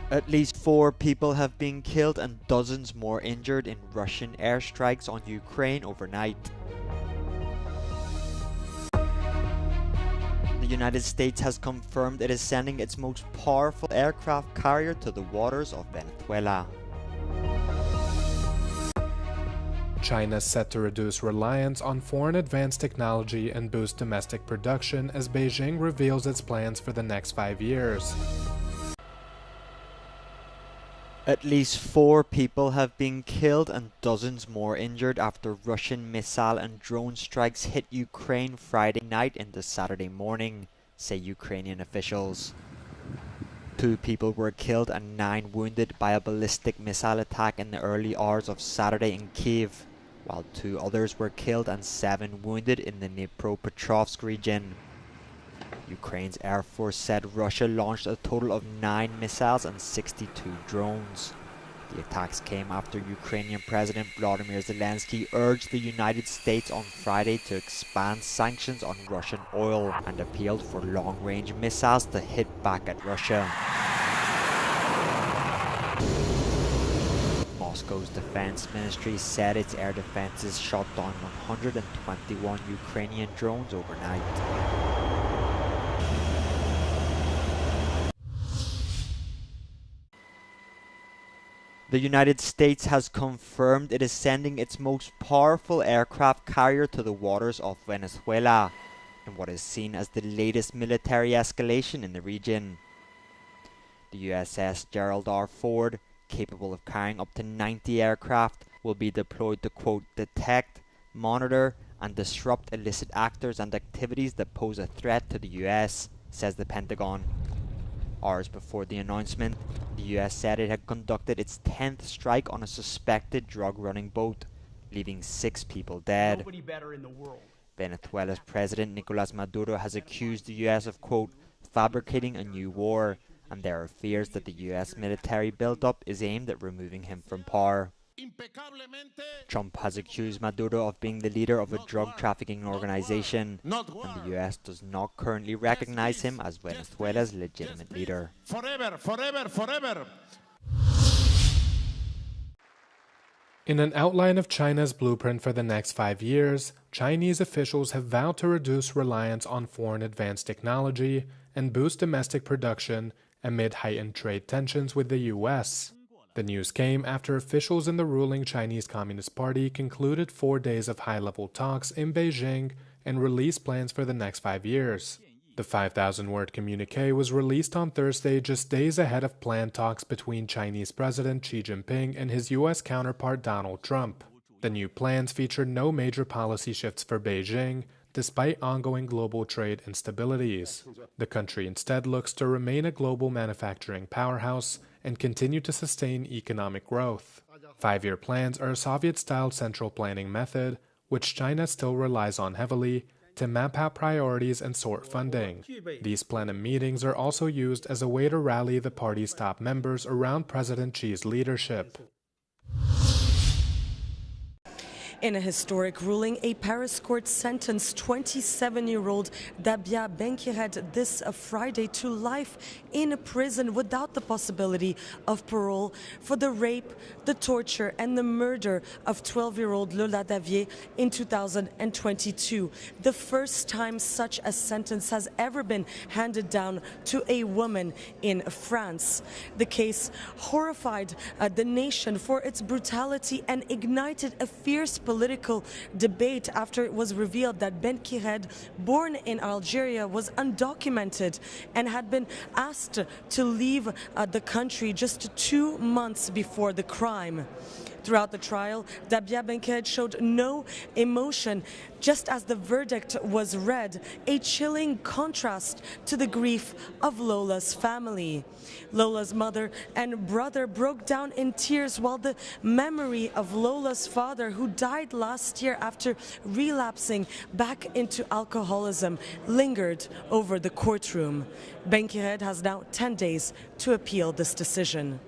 At least 4 people have been killed and dozens more injured in Russian airstrikes on Ukraine overnight. The United States has confirmed it is sending its most powerful aircraft carrier to the waters of Venezuela. China is set to reduce reliance on foreign advanced technology and boost domestic production as Beijing reveals its plans for the next 5 years. At least 4 people have been killed and dozens more injured after Russian missile and drone strikes hit Ukraine Friday night into Saturday morning, say Ukrainian officials. 2 people were killed and 9 wounded by a ballistic missile attack in the early hours of Saturday in Kyiv, while 2 others were killed and 7 wounded in the Dnipropetrovsk region. Ukraine's Air Force said Russia launched a total of 9 missiles and 62 drones. The attacks came after Ukrainian President Volodymyr Zelensky urged the United States on Friday to expand sanctions on Russian oil and appealed for long-range missiles to hit back at Russia. Moscow's defense ministry said its air defenses shot down 121 Ukrainian drones overnight. The United States has confirmed it is sending its most powerful aircraft carrier to the waters of Venezuela, in what is seen as the latest military escalation in the region. The USS Gerald R. Ford, capable of carrying up to 90 aircraft, will be deployed to, quote, detect, monitor, and disrupt illicit actors and activities that pose a threat to the US, says the Pentagon. Hours before the announcement, the US said it had conducted its 10th strike on a suspected drug-running boat, leaving 6 people dead. Nobody better in the world. Venezuela's President Nicolás Maduro has accused the US of, quote, fabricating a new war, and there are fears that the US military build-up is aimed at removing him from power. Trump has accused Maduro of being the leader of a drug trafficking organization, and the US does not currently recognize him as Venezuela's legitimate leader. Forever, forever, forever. In an outline of China's blueprint for the next 5 years, Chinese officials have vowed to reduce reliance on foreign advanced technology and boost domestic production amid heightened trade tensions with the US. The news came after officials in the ruling Chinese Communist Party concluded 4 days of high-level talks in Beijing and released plans for the next 5 years. The 5,000-word communique was released on Thursday, just days ahead of planned talks between Chinese President Xi Jinping and his U.S. counterpart Donald Trump. The new plans feature no major policy shifts for Beijing, despite ongoing global trade instabilities. The country instead looks to remain a global manufacturing powerhouse and continue to sustain economic growth. 5-year plans are a Soviet-style central planning method, which China still relies on heavily, to map out priorities and sort funding. These plenum meetings are also used as a way to rally the party's top members around President Xi's leadership. In a historic ruling, a Paris court sentenced 27-year-old Dabia Benkired this Friday to life in prison without the possibility of parole for the rape, the torture, and the murder of 12-year-old Lola Davier in 2022. The first time such a sentence has ever been handed down to a woman in France. The case horrified the nation for its brutality and ignited a fierce political debate after it was revealed that Benkired, born in Algeria, was undocumented and had been asked to leave the country just 2 months before the crime. Throughout the trial, Dabia Benkired showed no emotion, just as the verdict was read, a chilling contrast to the grief of Lola's family. Lola's mother and brother broke down in tears while the memory of Lola's father, who died last year after relapsing back into alcoholism, lingered over the courtroom. Benkired has now 10 days to appeal this decision.